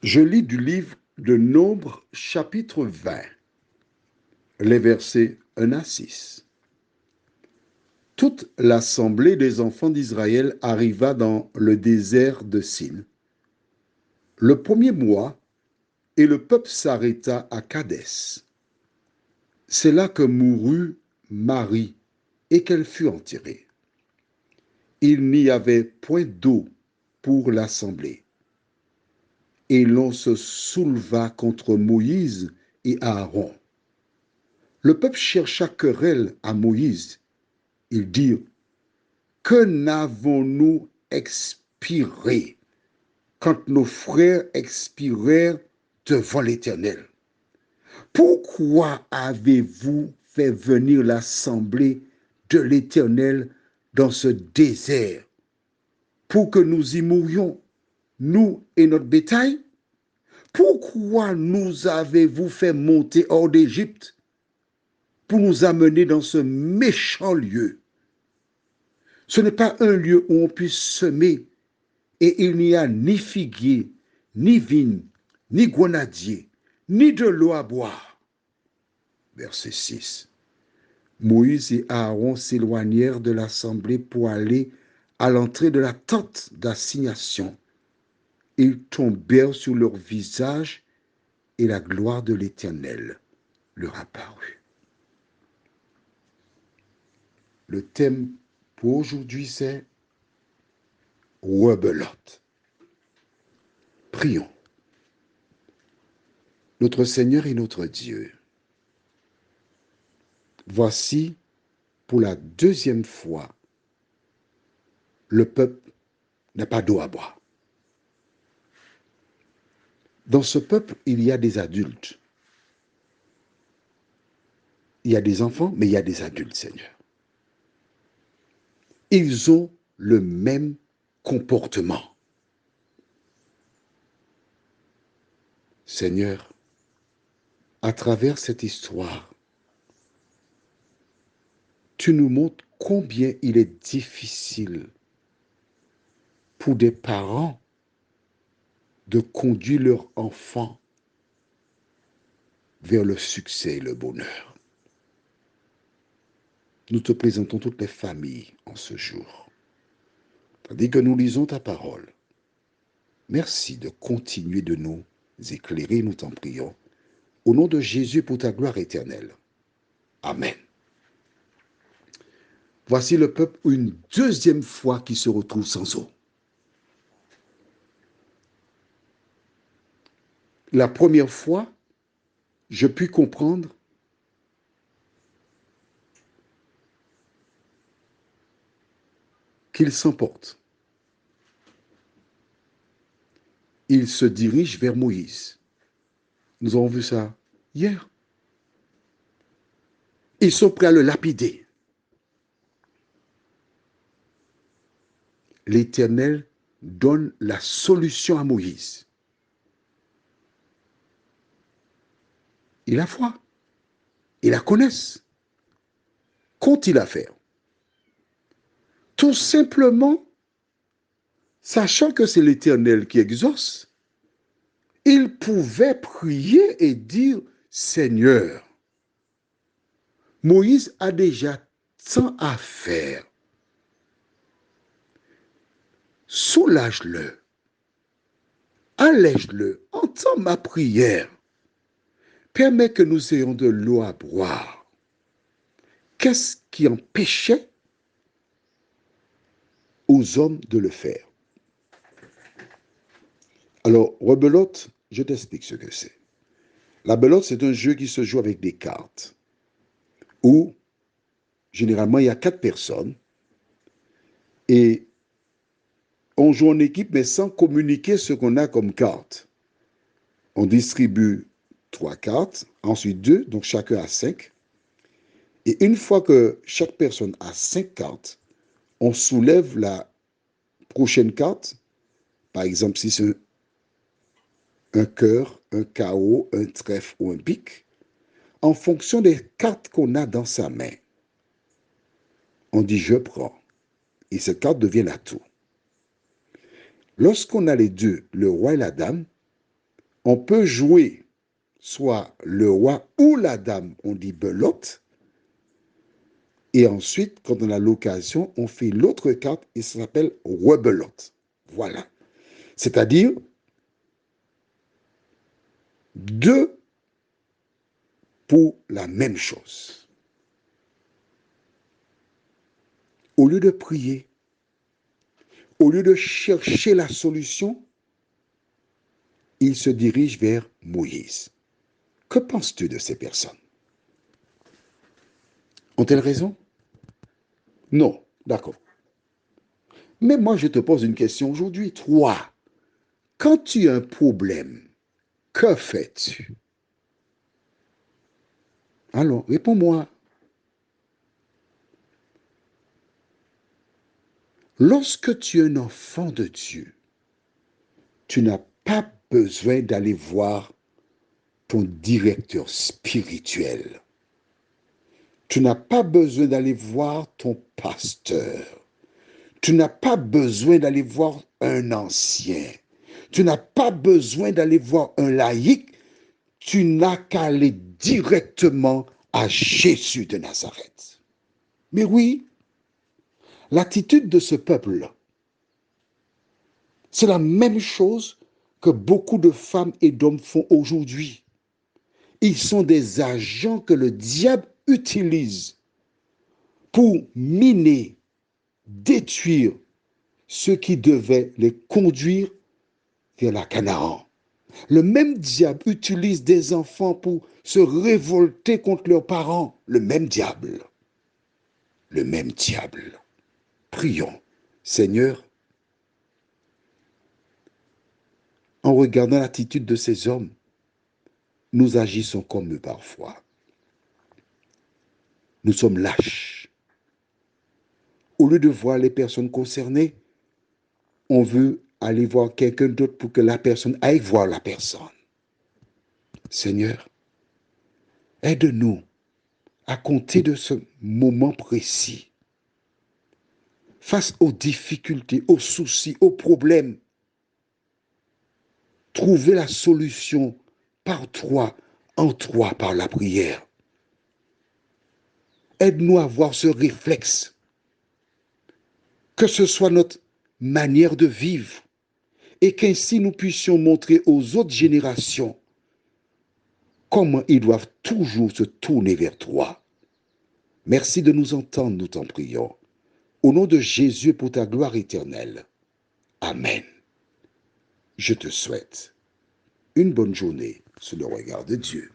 Je lis du livre de Nombre, chapitre 20, les versets 1 à 6. Toute l'assemblée des enfants d'Israël arriva dans le désert de Sin. Le premier mois, et le peuple s'arrêta à Kadès. C'est là que mourut Marie et qu'elle fut enterrée. Il n'y avait point d'eau pour l'assemblée. Et l'on se souleva contre Moïse et Aaron. Le peuple chercha querelle à Moïse. Ils dirent, que n'avons-nous expiré quand nos frères expirèrent devant l'Éternel? Pourquoi avez-vous fait venir l'assemblée de l'Éternel dans ce désert pour que nous y mourions, nous et notre bétail? Pourquoi nous avez-vous fait monter hors d'Égypte pour nous amener dans ce méchant lieu? Ce n'est pas un lieu où on puisse semer, et il n'y a ni figuier, ni vigne, ni grenadier, ni de l'eau à boire. Verset 6. Moïse et Aaron s'éloignèrent de l'assemblée pour aller à l'entrée de la tente d'assignation. Ils tombèrent sur leur visage et la gloire de l'Éternel leur apparut. Le thème pour aujourd'hui, c'est rebelote. Prions. Notre Seigneur et notre Dieu, voici pour la deuxième fois, le peuple n'a pas d'eau à boire. Dans ce peuple, il y a des adultes. Il y a des enfants, mais il y a des adultes, Seigneur. Ils ont le même comportement. Seigneur, à travers cette histoire, tu nous montres combien il est difficile pour des parents de conduire leurs enfants vers le succès et le bonheur. Nous te présentons toutes les familles en ce jour. Tandis que nous lisons ta parole, merci de continuer de nous éclairer, nous t'en prions. Au nom de Jésus pour ta gloire éternelle. Amen. Voici le peuple une deuxième fois qui se retrouve sans eau. La première fois, je puis comprendre qu'il s'emporte. Il se dirige vers Moïse. Nous avons vu ça hier. Ils sont prêts à le lapider. L'Éternel donne la solution à Moïse. Il a foi. Il la connaisse. Qu'ont-ils à faire? Tout simplement, sachant que c'est l'Éternel qui exauce, il pouvait prier et dire, Seigneur, Moïse a déjà tant à faire. Soulage-le. Allège-le. Entends ma prière. Permets que nous ayons de l'eau à boire. Qu'est-ce qui empêchait aux hommes de le faire? Alors, rebelote, je t'explique ce que c'est. La belote, c'est un jeu qui se joue avec des cartes, où généralement il y a 4 personnes, et on joue en équipe, mais sans communiquer ce qu'on a comme carte. On distribue 3 cartes, ensuite 2, donc chacun a 5. Et une fois que chaque personne a 5 cartes, on soulève la prochaine carte. Par exemple, si c'est un cœur, un carreau, un trèfle ou un pic, en fonction des cartes qu'on a dans sa main, on dit je prends. Et cette carte devient l'atout. Lorsqu'on a les deux, le roi et la dame, On peut jouer soit le roi ou la dame, on dit belote. Et ensuite, quand on a l'occasion, on fait l'autre carte et ça s'appelle rebelote. Voilà. C'est-à-dire deux pour la même chose. Au lieu de prier, au lieu de chercher la solution, il se dirige vers Moïse. Que penses-tu de ces personnes? Ont-elles raison? Non, d'accord. Mais moi, je te pose une question aujourd'hui. Toi, quand tu as un problème, que fais-tu? Alors, réponds-moi. Lorsque tu es un enfant de Dieu, tu n'as pas besoin d'aller voir ton directeur spirituel. Tu n'as pas besoin d'aller voir ton pasteur. Tu n'as pas besoin d'aller voir un ancien. Tu n'as pas besoin d'aller voir un laïc. Tu n'as qu'à aller directement à Jésus de Nazareth. Mais oui, l'attitude de ce peuple, c'est la même chose que beaucoup de femmes et d'hommes font aujourd'hui. Ils sont des agents que le diable utilise pour miner, détruire ceux qui devaient les conduire vers la Canaan. Le même diable utilise des enfants pour se révolter contre leurs parents. Le même diable. Le même diable. Prions. Seigneur, en regardant l'attitude de ces hommes, nous agissons comme eux parfois. Nous sommes lâches. Au lieu de voir les personnes concernées, on veut aller voir quelqu'un d'autre pour que la personne aille voir la personne. Seigneur, aide-nous à compter de ce moment précis, face aux difficultés, aux soucis, aux problèmes. Trouver la solution par toi, en toi, par la prière. Aide-nous à avoir ce réflexe, que ce soit notre manière de vivre, et qu'ainsi nous puissions montrer aux autres générations comment ils doivent toujours se tourner vers toi. Merci de nous entendre, nous t'en prions. Au nom de Jésus pour ta gloire éternelle. Amen. Je te souhaite une bonne journée sous le regard de Dieu.